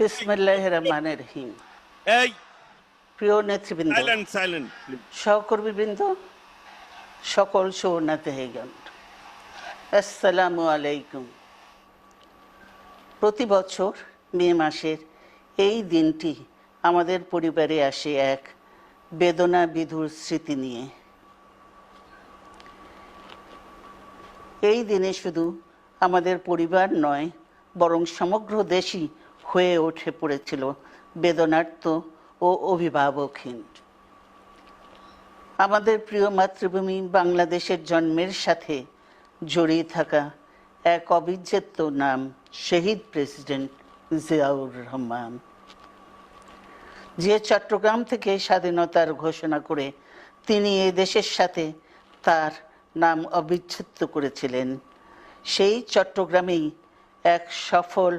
বিসমিল্লাহির রহমানির রহিম। এই প্রিয় নেতৃবৃন্দ, সাইলেন্ট সহকর্মীবৃন্দ, সকল শরণার্থীগণ, আসসালামু আলাইকুম। প্রতি বছর মে মাসের এই দিনটি আমাদের পরিবারে আসে এক বেদনা বিধুর স্মৃতি নিয়ে। এই দিনে শুধু আমাদের পরিবার নয়, বরং সমগ্র দেশই হয়ে উঠে পড়েছিল বেদনার্ত ও অভিভাবকহীন। আমাদের প্রিয় মাতৃভূমি বাংলাদেশের জন্মের সাথে জড়িয়ে থাকা এক অবিচ্ছেদ্য নাম শহীদ প্রেসিডেন্ট জিয়াউর রহমান, যে চট্টগ্রাম থেকে স্বাধীনতার ঘোষণা করে তিনি এ দেশের সাথে তার নাম অবিচ্ছেদ্য করেছিলেন। সেই চট্টগ্রামেই এক সফল